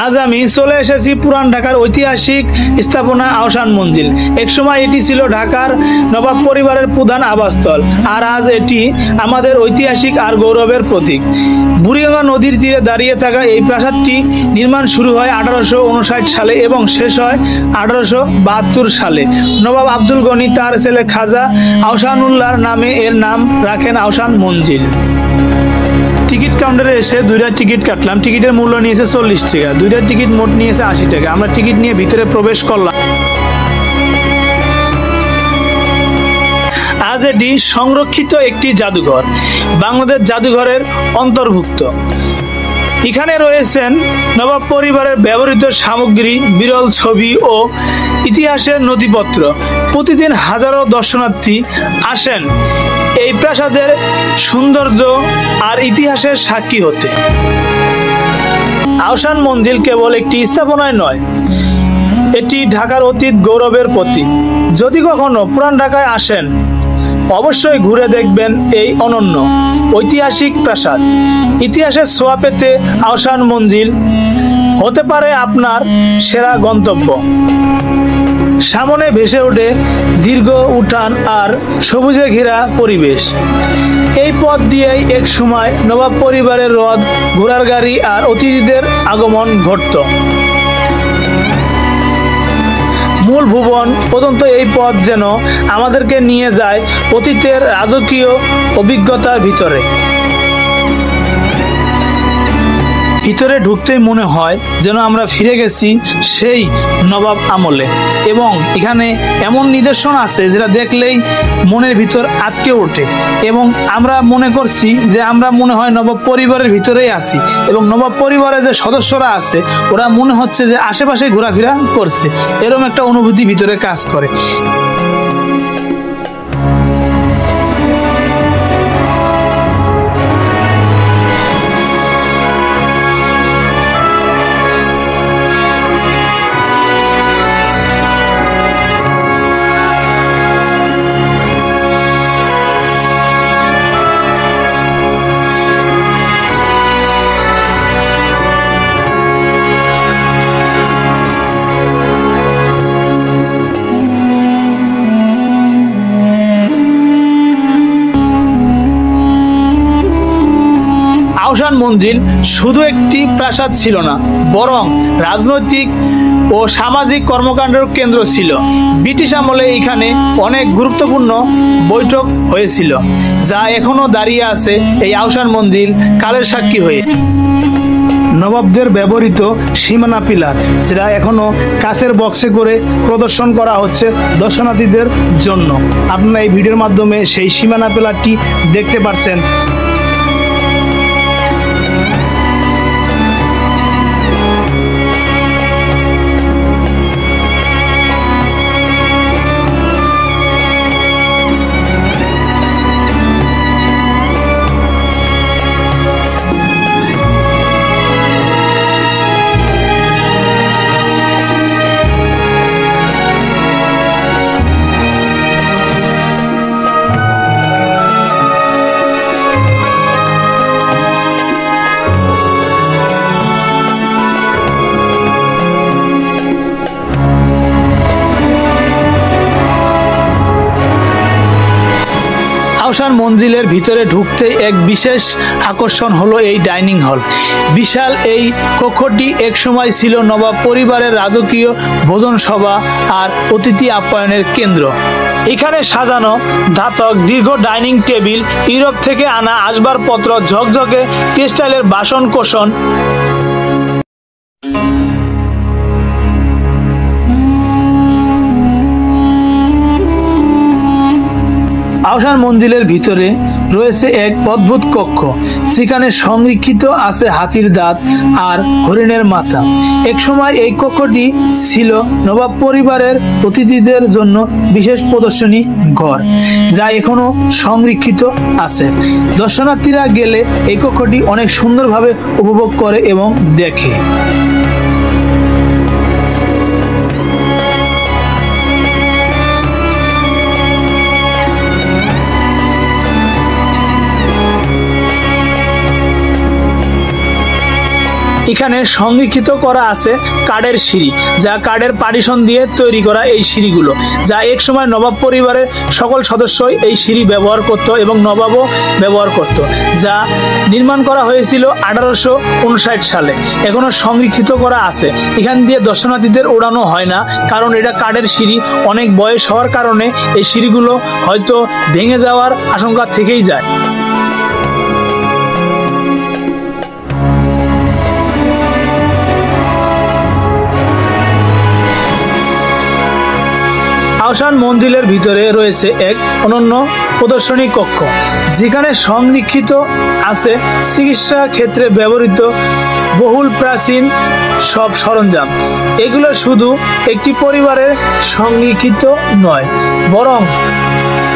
আজ আমি চলে এসেছি পুরান ঢাকার ঐতিহাসিক স্থাপনা আহসান মঞ্জিল। একসময় এটি ছিল ঢাকার নবাব পরিবারের প্রধান আবাসস্থল, আর আজ এটি আমাদের ঐতিহাসিক আর গৌরবের প্রতীক। বুড়িগঙ্গা নদীর তীরে দাঁড়িয়ে থাকা এই প্রাসাদটি নির্মাণ শুরু হয় 1859 সালে এবং শেষ হয় 1872 সালে। নবাব আব্দুল গনি তার ছেলে খাজা আহসানুল্লাহর নামে এর নাম রাখেন আহসান মঞ্জিল। টিকিট কাউন্টারে এসে দুইটা টিকিট কাটলাম। টিকিটের মূল্য নিয়েছে 40 টাকা, দুইটার টিকিট মোট নিয়েছে 80 টাকা। আমরা টিকিট নিয়ে ভিতরে প্রবেশ করলাম। আজ এটি সংরক্ষিত একটি জাদুঘর, বাংলাদেশ জাদুঘরের অন্তর্ভুক্ত। এখানে রয়েছেন নবাব পরিবারের ব্যবহৃত সামগ্রী, বিরল ছবি ও ইতিহাসের নথিপত্র। প্রতিদিন হাজারো দর্শনার্থী আসেন এই প্রাসাদের সৌন্দর্য আর ইতিহাসের সাক্ষী হতে। আহসান মঞ্জিল কেবল একটি স্থাপনায় নয়, এটি ঢাকার অতীত গৌরবের প্রতীক। যদি কখনো পুরান ঢাকায় আসেন, অবশ্যই ঘুরে দেখবেন এই অনন্য ঐতিহাসিক প্রাসাদ। ইতিহাসের ছোঁয়া পেতে আহসান মঞ্জিল হতে পারে আপনার সেরা গন্তব্য। সামনে ভেসে ওঠে দীর্ঘ উঠান আর সবুজে ঘেরা পরিবেশ। এই পথ দিয়েই এক সময় নবাব পরিবারের রথ, ঘোড়ার গাড়ি আর অতিথিদের আগমন ঘটত। মূল ভুবন পর্যন্ত এই পথ যেন আমাদেরকে নিয়ে যায় অতীতের রাজকীয় অভিজ্ঞতার ভিতরে। ভিতরে ঢুকতেই মনে হয় যেন আমরা ফিরে গেছি সেই নবাব আমলে, এবং এখানে এমন নিদর্শন আছে যেটা দেখলেই মনের ভিতর আটকে ওঠে, এবং আমরা মনে করছি যে আমরা মনে হয় নবাব পরিবারের ভিতরেই আছি, এবং নবাব পরিবারের যে সদস্যরা আছে ওরা মনে হচ্ছে যে আশেপাশে ঘোরাফেরা করছে, এরকম একটা অনুভূতি ভিতরে কাজ করে। আহসান মঞ্জিল শুধু একটি প্রাসাদ ছিল না, বরং রাজনৈতিক ও সামাজিক কর্মকাণ্ডের কেন্দ্র ছিল। ব্রিটিশ আমলে এখানে অনেক গুরুত্বপূর্ণ বৈঠক হয়েছিল, যা এখনো দাঁড়িয়ে আছে এই আহসান মঞ্জিল কালের সাক্ষী হয়ে। নবাবদের ব্যবহৃত সীমানা পিলার, যেটা এখনো কাচের বক্সে করে প্রদর্শন করা হচ্ছে দর্শনার্থীদের জন্য। আপনারা এই ভিডিওর মাধ্যমে সেই সীমানা পিলারটি দেখতে পাচ্ছেন। আহসান মঞ্জিলের ভিতরে ঢুকতে এক বিশেষ আকর্ষণ হলো এই ডাইনিং হল। বিশাল এই কক্ষটি এক সময় ছিল নবাব পরিবারের রাজকীয় ভোজন সভা আর অতিথি আপ্যায়নের কেন্দ্র। এখানে সাজানো ধাতব দীর্ঘ ডাইনিং টেবিল, ইউরোপ থেকে আনা আসবাবপত্র, ঝকঝকে ক্রিস্টালের বাসন কোসন, আহসান মঞ্জিলের ভিতরে রয়েছে এক অদ্ভুত কক্ষ, যেখানে সংরক্ষিত আছে হাতির দাঁত আর হরিণের মাথা। একসময় এই কক্ষটি ছিল নবাব পরিবারের অতিথিদের জন্য বিশেষ প্রদর্শনী ঘর, যা এখনো সংরক্ষিত আছে। দর্শনার্থীরা গেলে এই কক্ষটি অনেক সুন্দরভাবে উপভোগ করে এবং দেখে। এখানে এখানে সংরক্ষিত করা আছে কাঠের সিঁড়ি, যা কাঠের পার্টিশন দিয়ে তৈরি করা এই সিঁড়িগুলো, যা এক সময় নবাব পরিবারের সকল সদস্যই এই সিঁড়ি ব্যবহার করত এবং নবাবও ব্যবহার করত, যা নির্মাণ করা হয়েছিল 1859 সালে। এখনো সংরক্ষিত করা আছে। এখান দিয়ে দর্শনার্থীদের ওড়ানো হয় না, কারণ এটা কাঠের সিঁড়ি, অনেক বয়স হওয়ার কারণে এই সিঁড়িগুলো হয়তো ভেঙে যাওয়ার আশঙ্কা থেকেই যায়। আহসান মঞ্জিলের ভিতরে রয়েছে এক অনন্য প্রদর্শনী কক্ষ, যেখানে সংরক্ষিত আছে চিকিৎসা ক্ষেত্রে ব্যবহৃত বহুল প্রাচীন সব সরঞ্জাম। এগুলো শুধু একটি পরিবারের সংরক্ষিত নয়, বরং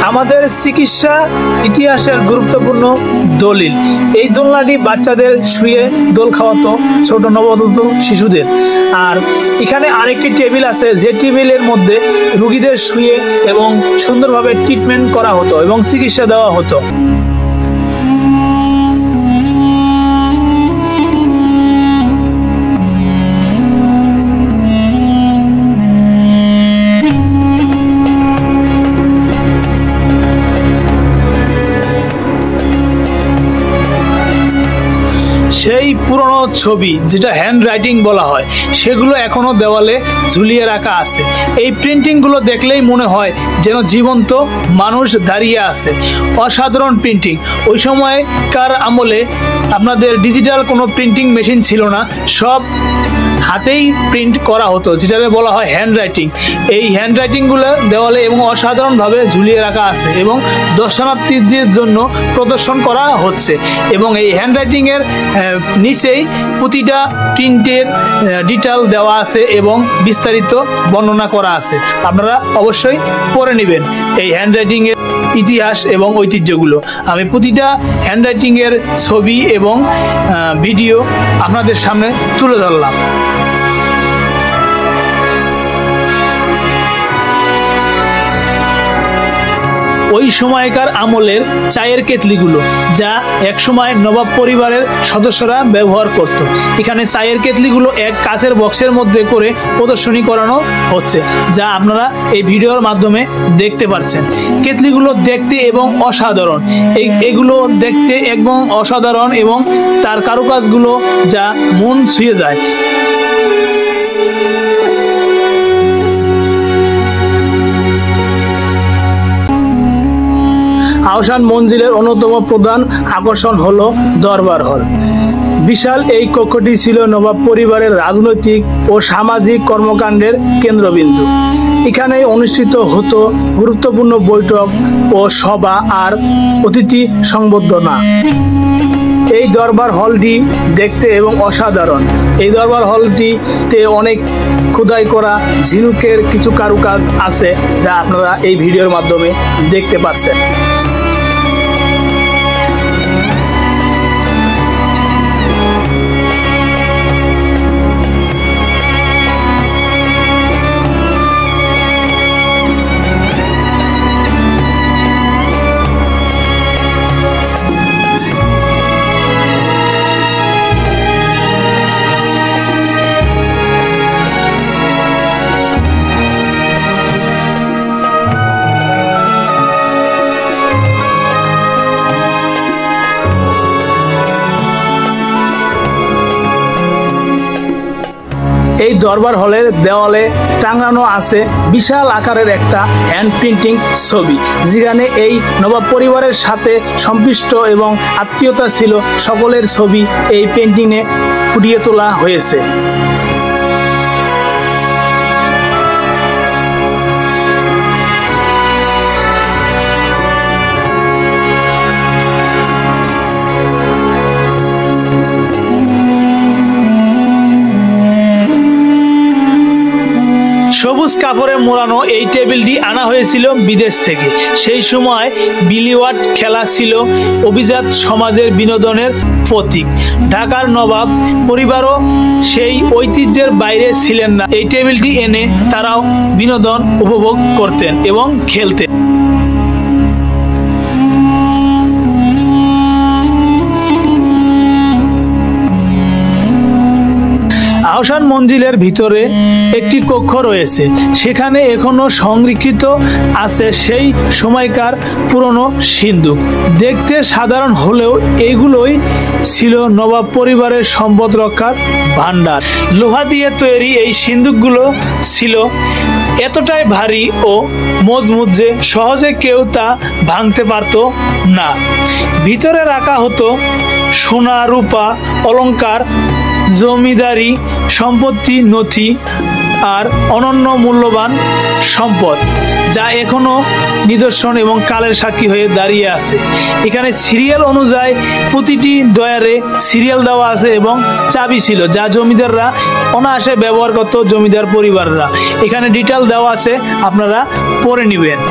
আমাদের চিকিৎসা ইতিহাসের গুরুত্বপূর্ণ দলিল। এই দোলনাটি বাচ্চাদের শুয়ে দোল খাওয়াতো, ছোট নবজাতক শিশুদের। আর এখানে আরেকটি টেবিল আছে, যে টেবিলের মধ্যে রোগীদের শুয়ে এবং সুন্দরভাবে ট্রিটমেন্ট করা হতো এবং চিকিৎসা দেওয়া হতো। সেই পুরনো ছবি, যেটা হ্যান্ড রাইটিং বলা হয়, সেগুলো এখনো দেওয়ালে ঝুলিয়ে রাখা আছে। এই প্রিন্টিংগুলো দেখলেই মনে হয় যেন জীবন্ত মানুষ দাঁড়িয়ে আছে। অসাধারণ প্রিন্টিং। ওই সময়কার আমলে আপনাদের ডিজিটাল কোনো প্রিন্টিং মেশিন ছিল না, সব হাতেই প্রিন্ট করা হতো, যেটাকে বলা হয় হ্যান্ড রাইটিং। এই হ্যান্ড রাইটিংগুলো দেওয়ালে এবং অসাধারণভাবে ঝুলিয়ে রাখা আছে এবং দর্শনার্থীদের জন্য প্রদর্শন করা হচ্ছে। এবং এই হ্যান্ড রাইটিংয়ের নিচেই প্রতিটা প্রিন্টের ডিটেল দেওয়া আছে এবং বিস্তারিত বর্ণনা করা আছে। আপনারা অবশ্যই পড়ে নেবেন এই হ্যান্ড রাইটিংয়ের ইতিহাস এবং ঐতিহ্যগুলো। আমি প্রতিটা হ্যান্ড রাইটিংয়ের ছবি এবং ভিডিও আপনাদের সামনে তুলে ধরলাম। ওই সময়কার আমলের চায়ের কেতলিগুলো, যা একসময় নবাব পরিবারের সদস্যরা ব্যবহার করত। এখানে চায়ের কেতলিগুলো এক কাচের বক্সের মধ্যে করে প্রদর্শনী করানো হচ্ছে, যা আপনারা এই ভিডিওর মাধ্যমে দেখতে পাচ্ছেন। কেতলিগুলো দেখতে এবং অসাধারণ, এগুলো দেখতে এবং অসাধারণ এবং তার কারুকাজগুলো যা মন ছুঁয়ে যায়। আহসান মঞ্জিলের অন্যতম প্রধান আকর্ষণ হলো দরবার হল। বিশাল এই কক্ষটি ছিল নবাব পরিবারের রাজনৈতিক ও সামাজিক কর্মকাণ্ডের কেন্দ্রবিন্দু। এখানে অনুষ্ঠিত হতো গুরুত্বপূর্ণ বৈঠক ও সভা আর অতিথি সংবর্ধনা। এই দরবার হলটি দেখতে এবং অসাধারণ। এই দরবার হলটিতে অনেক খোদাই করা ঝিনুকের কিছু কারুকাজ আছে, যা আপনারা এই ভিডিওর মাধ্যমে দেখতে পাচ্ছেন। এই দরবার হলের দেওয়ালে টাঙানো আছে বিশাল আকারের একটা হ্যান্ড প্রিন্টিং ছবি, যেখানে এই নবাব পরিবারের সাথে সম্পৃক্ত এবং আত্মীয়তা ছিল সকলের ছবি এই পেন্টিংয়ে ফুটিয়ে তোলা হয়েছে। সবুজ কাপড়ে মোড়ানো এই টেবিলটি আনা হয়েছিল বিদেশ থেকে। সেই সময় বিলিয়ার্ড খেলা ছিল অভিজাত সমাজের বিনোদনের প্রতীক। ঢাকার নবাব পরিবারও সেই ঐতিহ্যের বাইরে ছিলেন না। এই টেবিলটি এনে তারাও বিনোদন উপভোগ করতেন এবং খেলতেন। আহসান মঞ্জিলের ভিতরে একটি কক্ষ রয়েছে, সেখানে এখনো সংরক্ষিত আছে সেই সময়কার পুরনো সিন্দুক। দেখতে সাধারণ হলেও এগুলোই ছিল নবাব পরিবারের সম্পদ রক্ষার ভাণ্ডার। লোহা দিয়ে তৈরি এই সিন্দুকগুলো ছিল এতটাই ভারী ও মজবুত যে সহজে কেউ তা ভাঙতে পারত না। ভিতরে রাখা হতো সোনা, রূপা, অলংকার, জমিদারি সম্পত্তি, নথি আর অনন্য মূল্যবান সম্পদ, যা এখনো নিদর্শন এবং কালের সাক্ষী হয়ে দাঁড়িয়ে আছে। এখানে সিরিয়াল অনুযায়ী প্রতিটি ডয়ারে সিরিয়াল দেওয়া আছে এবং চাবি ছিল, যা জমিদাররা অনায়াসে ব্যবহার করত। জমিদার পরিবাররা এখানে ডিটেল দেওয়া আছে, আপনারা পড়ে নেবেন।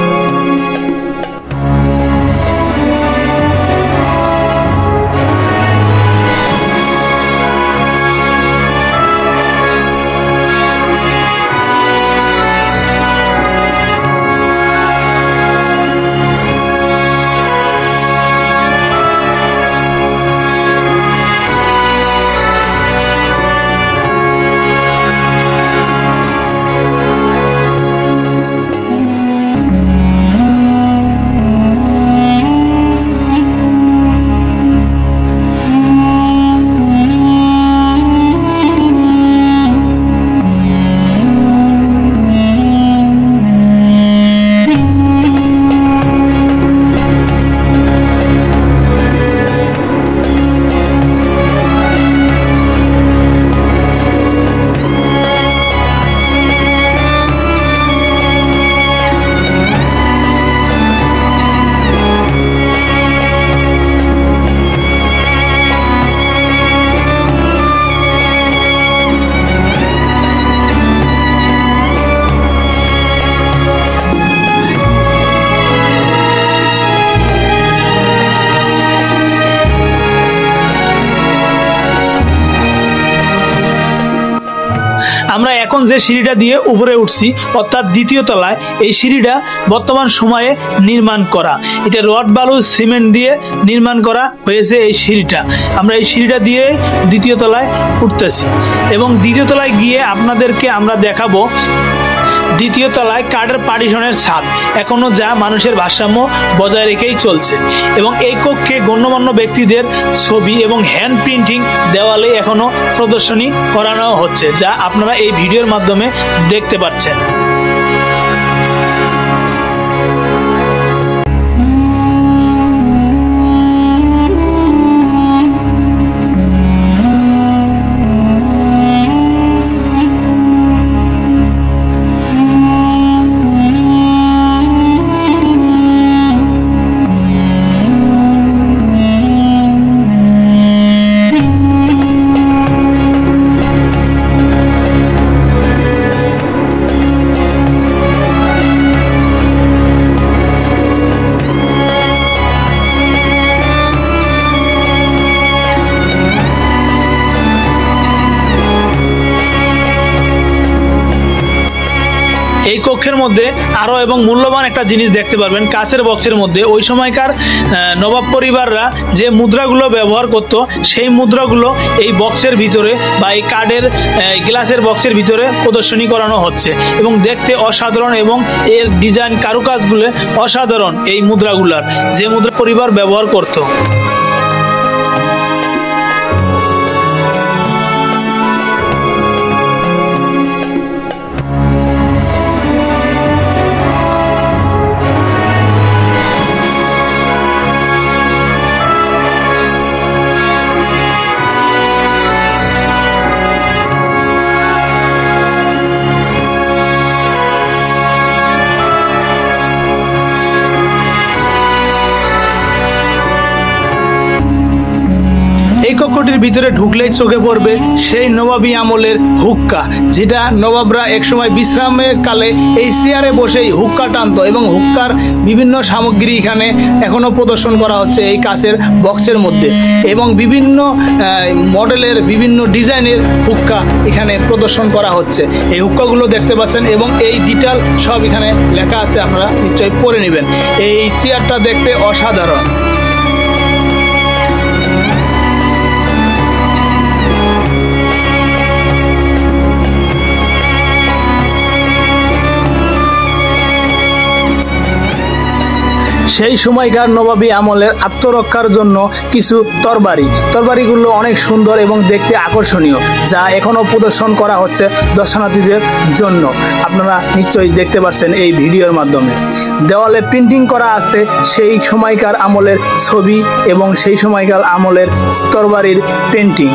আমরা এখন যে সিঁড়িটা দিয়ে উপরে উঠছি, অর্থাৎ দ্বিতীয় তলায়, এই সিঁড়িটা বর্তমান সময়ে নির্মাণ করা। এটা রড, বালু, সিমেন্ট দিয়ে নির্মাণ করা হয়েছে এই সিঁড়িটা। আমরা এই সিঁড়িটা দিয়ে দ্বিতীয় তলায় উঠতেছি এবং দ্বিতীয় তলায় গিয়ে আপনাদেরকে আমরা দেখাবো দ্বিতীয় তলায় কাঠের পার্টিশনের ছাদ এখনো, যা মানুষের ভারসাম্য বজায় রেখেই চলছে। এবং এই কক্ষে গণ্যমান্য ব্যক্তিদের ছবি এবং হ্যান্ড প্রিন্টিং দেওয়ালে এখনো প্রদর্শনী করানো হচ্ছে, যা আপনারা এই ভিডিওর মাধ্যমে দেখতে পাচ্ছেন। এই কক্ষের মধ্যে আরো এবং মূল্যবান একটা জিনিস দেখতে পারবেন কাঁচের বক্সের মধ্যে। ওই সময়কার নবাব পরিবাররা যে মুদ্রাগুলো ব্যবহার করত, সেই মুদ্রাগুলো এই বক্সের ভিতরে বা এই কাঠের গ্লাসের বক্সের ভিতরে প্রদর্শনী করানো হচ্ছে এবং দেখতে অসাধারণ এবং এর ডিজাইন কারুকাজগুলো অসাধারণ। এই মুদ্রাগুলার যে মুদ্রা পরিবার ব্যবহার করত। এই কক্ষটির ভিতরে ঢুকলেই চোখে পড়বে সেই নবাবী আমলের হুক্কা, যেটা নবাবরা একসময় বিশ্রামের কালে এই চেয়ারে বসেই হুক্কা টানতো এবং হুক্কার বিভিন্ন সামগ্রী এখানে এখনো প্রদর্শন করা হচ্ছে এই কাচের বক্সের মধ্যে এবং বিভিন্ন মডেলের বিভিন্ন ডিজাইনের হুক্কা এখানে প্রদর্শন করা হচ্ছে। এই হুক্কাগুলো দেখতে পাচ্ছেন এবং এই ডিটেল সব এখানে লেখা আছে, আপনারা নিশ্চয়ই পড়ে নেবেন। এই চেয়ারটা দেখতে অসাধারণ। সেই সময়কার নবাবী আমলের আত্মরক্ষার জন্য কিছু তরবারিগুলো অনেক সুন্দর এবং দেখতে আকর্ষণীয়, যা এখনো প্রদর্শন করা হচ্ছে দর্শনার্থীদের জন্য। আপনারা নিশ্চয়ই দেখতে পাচ্ছেন এই ভিডিওর মাধ্যমে। দেওয়ালে প্রিন্টিং করা আছে সেই সময়কার আমলের ছবি এবং সেই সময়কার আমলের তরবারির পেন্টিং।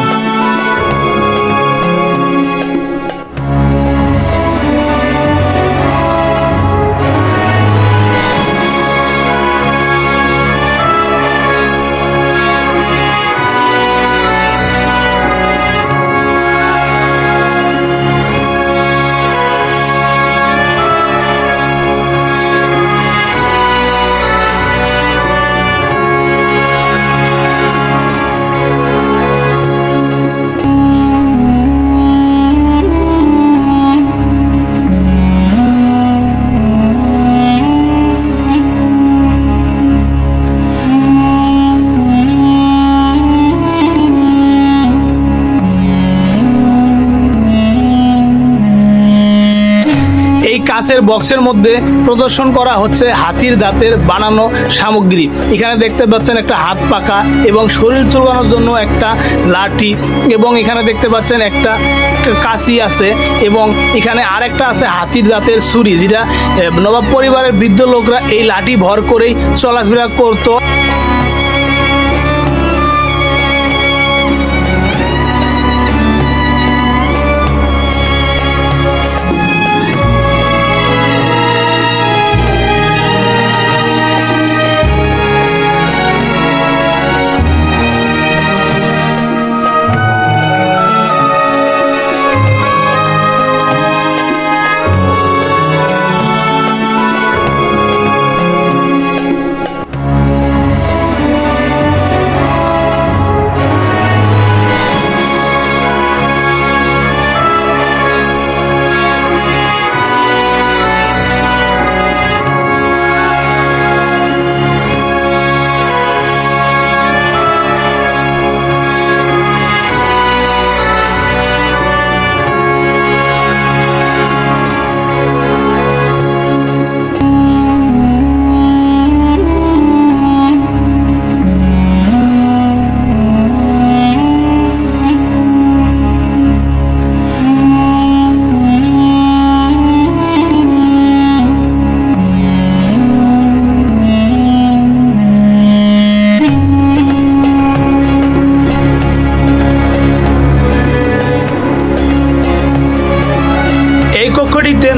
কাঁচের বক্সের মধ্যে প্রদর্শন করা হচ্ছে হাতির দাঁতের বানানো সামগ্রী। এখানে দেখতে পাচ্ছেন একটা হাত পাখা এবং শরীর চুলকানোর জন্য একটা লাঠি, এবং এখানে দেখতে পাচ্ছেন একটা কাঁচি আছে, এবং এখানে আরেকটা আছে হাতির দাঁতের ছুরি, যেটা নবাব পরিবারের বৃদ্ধ লোকরা এই লাঠি ভর করেই চলাফেরা করতো।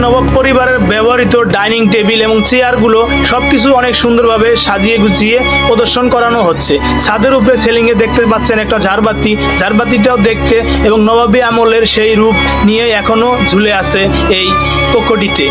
নবাব পরিবারের ব্যবহৃত ডাইনিং টেবিল এবং চেয়ারগুলো সবকিছু অনেক সুন্দরভাবে সাজিয়ে গুছিয়ে প্রদর্শন করানো হচ্ছে। ছাদের উপরে সিলিংয়ে দেখতে পাচ্ছেন একটা ঝাড়বাতিটাও দেখতে এবং নবাবী আমলের সেই রূপ নিয়ে এখনো ঝুলে আছে এই কক্ষটিতে।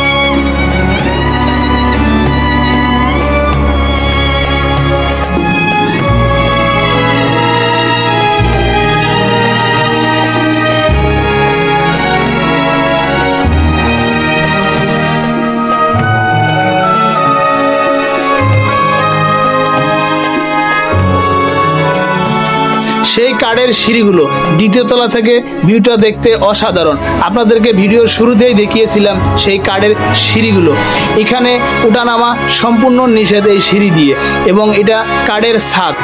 সেই কাঠের সিঁড়িগুলো দ্বিতীয় তলা থেকে ভিউটা দেখতে অসাধারণ। আপনাদেরকে ভিডিওর শুরুতেই দেখিয়েছিলাম সেই কাঠের সিঁড়িগুলো। এখানে ওঠানামা সম্পূর্ণ নিষেধ এই সিঁড়ি দিয়ে, এবং এটা কাঠের ছাদ।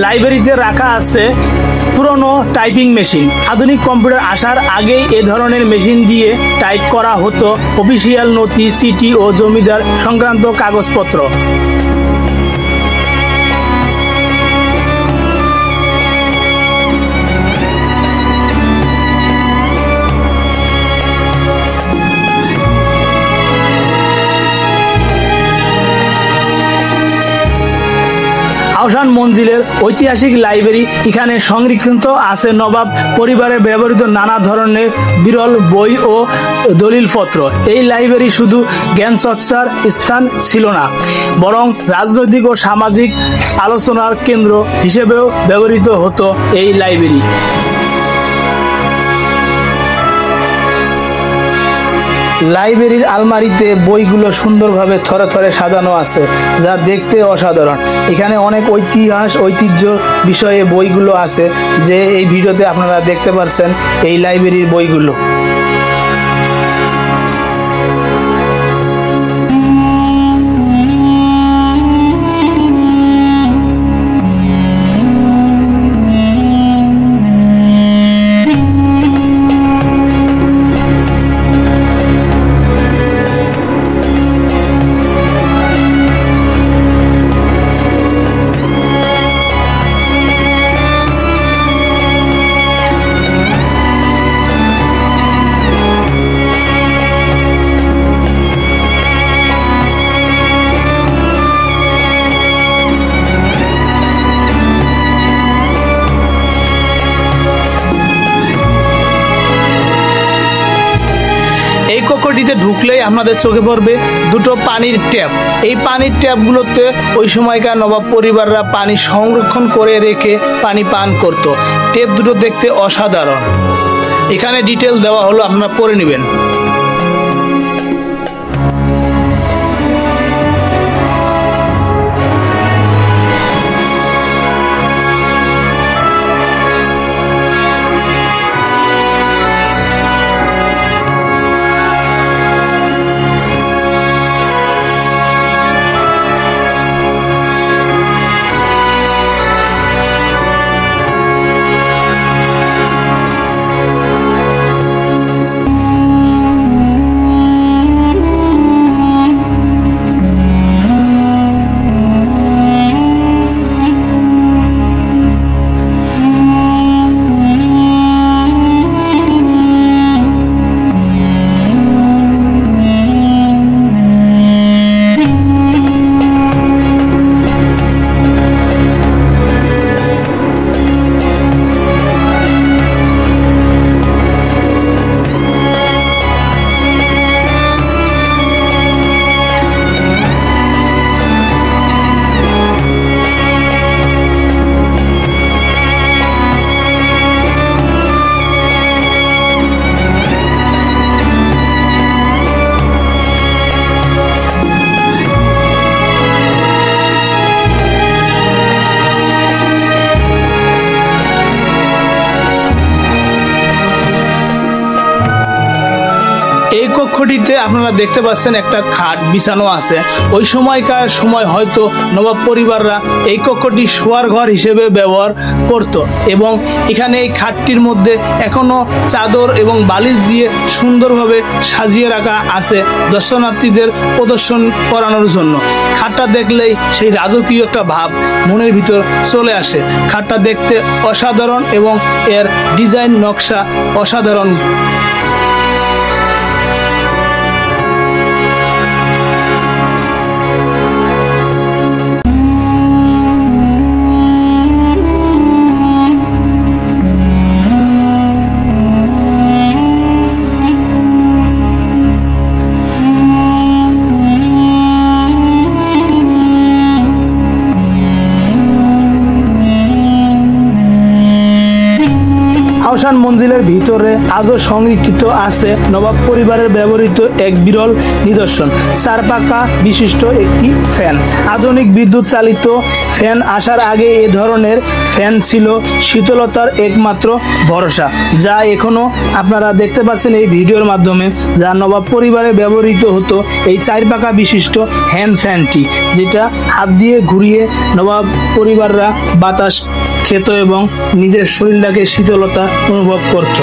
লাইব্রেরিতে রাখা আছে পুরনো টাইপিং মেশিন। আধুনিক কম্পিউটার আসার আগেই এ ধরনের মেশিন দিয়ে টাইপ করা হতো অফিসিয়াল নথি, চিঠি ও জমিদার সংক্রান্ত কাগজপত্র। আহসান মঞ্জিলের ঐতিহাসিক লাইব্রেরি। এখানে সংরক্ষিত আছে নবাব পরিবারে ব্যবহৃত নানা ধরনের বিরল বই ও দলিলপত্র। এই লাইব্রেরি শুধু জ্ঞান চর্চার স্থান ছিল না, বরং রাজনৈতিক ও সামাজিক আলোচনার কেন্দ্র হিসেবেও ব্যবহৃত হতো এই লাইব্রেরি। লাইব্রেরির আলমারিতে বইগুলো সুন্দরভাবে থরে থরে সাজানো আছে, যা দেখতে অসাধারণ। এখানে অনেক ঐতিহ্য বিষয়ে বইগুলো আছে, যে এই ভিডিওতে আপনারা দেখতে পাচ্ছেন এই লাইব্রেরির বইগুলো। এই কক্ষটিতে ঢুকলেই আপনাদের চোখে পড়বে দুটো পানির ট্যাপ। এই পানির ট্যাপগুলোতে ওই সময়কার নবাব পরিবাররা পানি সংরক্ষণ করে রেখে পানি পান করত। ট্যাপ দুটো দেখতে অসাধারণ। এখানে ডিটেল দেওয়া হলো, আপনারা পড়ে নেবেন। এই কক্ষটিতে আপনারা দেখতে পাচ্ছেন একটা খাট বিছানো আছে। ওই সময়কার সময় হয়তো নবাব পরিবাররা এই কক্ষটি শোয়ার ঘর হিসেবে ব্যবহার করত, এবং এখানে এই খাটটির মধ্যে এখনো চাদর এবং বালিশ দিয়ে সুন্দরভাবে সাজিয়ে রাখা আছে দর্শনার্থীদের প্রদর্শন করানোর জন্য। খাটটা দেখলেই সেই রাজকীয় একটা ভাব মনের ভিতর চলে আসে। খাটটা দেখতে অসাধারণ এবং এর ডিজাইন নকশা অসাধারণ। আহসান মঞ্জিলের ভিতরে আজও সংরক্ষিত আছে নবাব পরিবারের ব্যবহৃত এক বিরল নিদর্শন, চারপাকা বিশিষ্ট একটি ফ্যান। আধুনিক বিদ্যুৎ চালিত ফ্যান আসার আগে এ ধরনের ফ্যান ছিল শীতলতার একমাত্র ভরসা, যা এখনো আপনারা দেখতে পাচ্ছেন এই ভিডিওর মাধ্যমে, যা নবাব পরিবারে ব্যবহৃত হতো এই চারপাকা বিশিষ্ট হ্যান্ড ফ্যানটি, যেটা হাত দিয়ে ঘুরিয়ে নবাব পরিবাররা বাতাস খেত এবং নিজের শরীরটাকে শীতলতা অনুভব করত।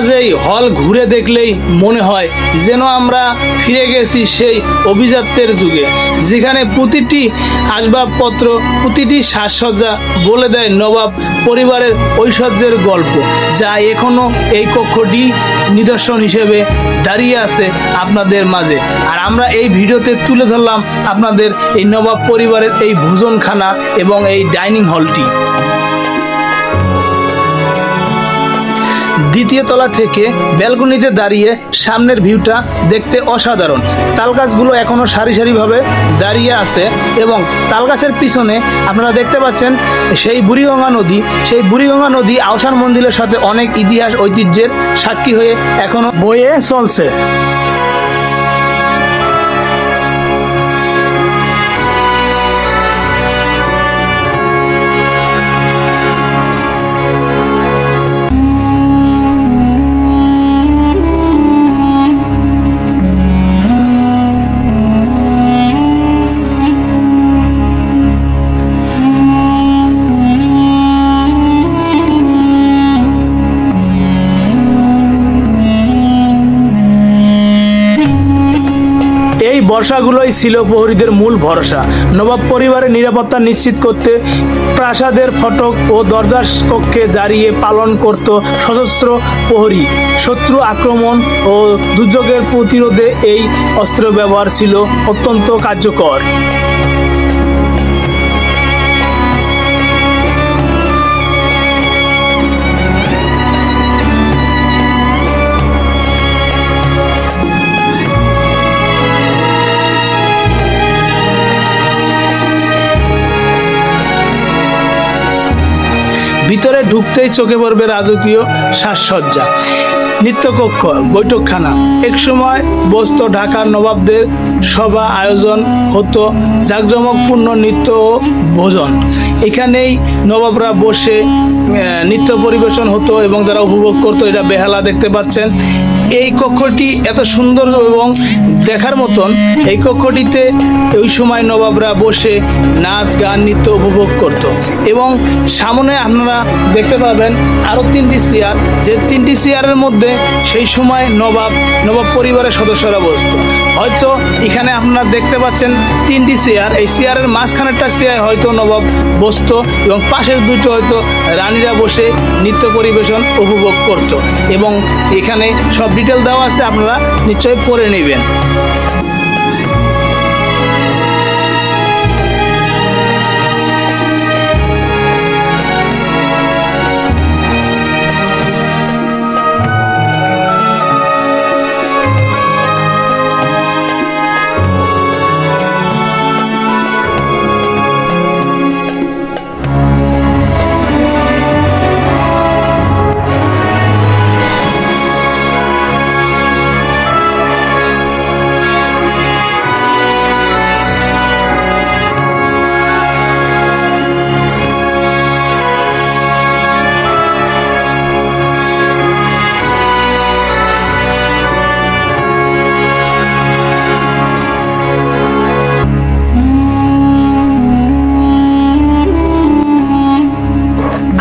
মাঝেই হল ঘুরে দেখলেই মনে হয় যেন আমরা ফিরে গেছি সেই অভিজাত্যের যুগে, যেখানে প্রতিটি আসবাবপত্র, প্রতিটি সাজসজ্জা বলে দেয় নবাব পরিবারের ঐশ্বর্যের গল্প, যা এখনো এই কক্ষটি নিদর্শন হিসেবে দাঁড়িয়ে আছে আপনাদের মাঝে। আর আমরা এই ভিডিওতে তুলে ধরলাম আপনাদের এই নবাব পরিবারের এই ভোজনখানা এবং এই ডাইনিং হলটি। দ্বিতীয় তলা থেকে ব্যালকনিতে দাঁড়িয়ে সামনের ভিউটা দেখতে অসাধারণ। তালগাছগুলো এখনো সারি সারিভাবে দাঁড়িয়ে আছে এবং তালগাছের পিছনে আপনারা দেখতে পাচ্ছেন সেই বুড়িগঙ্গা নদী। সেই বুড়িগঙ্গা নদী আহসান মঞ্জিলের সাথে অনেক ইতিহাস ঐতিহ্যের সাক্ষী হয়ে এখনো বয়ে চলছে। এই বর্ষাগুলোই ছিল প্রহরীদের মূল ভরসা। নবাব পরিবারের নিরাপত্তা নিশ্চিত করতে প্রাসাদের ফটক ও দরজার কক্ষে দাঁড়িয়ে পালন করত সশস্ত্র প্রহরী। শত্রু আক্রমণ ও দুর্যোগের প্রতিরোধে এই অস্ত্র ব্যবহার ছিল অত্যন্ত কার্যকর। ভিতরে ঢুকতেই চোখে পড়বে রাজকীয় সাজসজ্জা, নৃত্যকক্ষ, বৈঠকখানা। একসময় বসতো ঢাকার নবাবদের সভা, আয়োজন হতো জাঁকজমকপূর্ণ নৃত্য ও ভোজন। এখানেই নবাবরা বসে নৃত্য পরিবেশন হতো এবং তারা উপভোগ করতো। এটা বেহালা দেখতে পাচ্ছেন। এই কক্ষটি এত সুন্দর এবং দেখার মতন। এই কক্ষটিতে ওই সময় নবাবরা বসে নাচ, গান, নৃত্য উপভোগ করত। এবং সামনে আপনারা দেখতে পাবেন আরও 3টি চেয়ার, যে 3টি চেয়ারের মধ্যে সেই সময় নবাব পরিবারের সদস্যরা বসতো। হয়তো এখানে আপনারা দেখতে পাচ্ছেন 3টি চেয়ার। এই চেয়ারের মাঝখানেরটা চেয়ার হয়তো নবাব বসতো এবং পাশের দুটো হয়তো রানীরা বসে নৃত্য পরিবেশন উপভোগ করত। এবং এখানে সব ডিটেল দেওয়া আছে, আপনারা নিশ্চয়ই পড়ে নেবেন।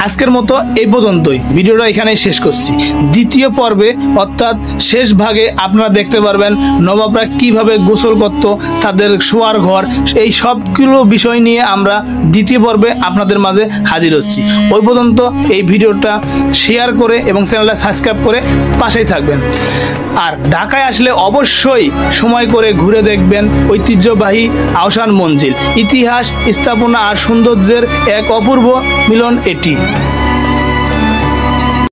আজকের মতো এই পর্যন্তই। ভিডিওটা এখানেই শেষ করছি। দ্বিতীয় পর্বে অর্থাৎ শেষ ভাগে আপনারা দেখতে পারবেন নবাবরা কিভাবে গোসল করত, তাদের শোয়ার ঘর, এই সবগুলো বিষয় নিয়ে আমরা দ্বিতীয় পর্বে আপনাদের মাঝে হাজির হচ্ছি। ওই পর্যন্ত এই ভিডিওটা শেয়ার করে এবং চ্যানেলটা সাবস্ক্রাইব করে পাশেই থাকবেন। আর ঢাকায় আসলে অবশ্যই সময় করে ঘুরে দেখবেন ঐতিহ্যবাহী আহসান মঞ্জিল। ইতিহাস, স্থাপনা আর সৌন্দর্যের এক অপূর্ব মিলন এটি।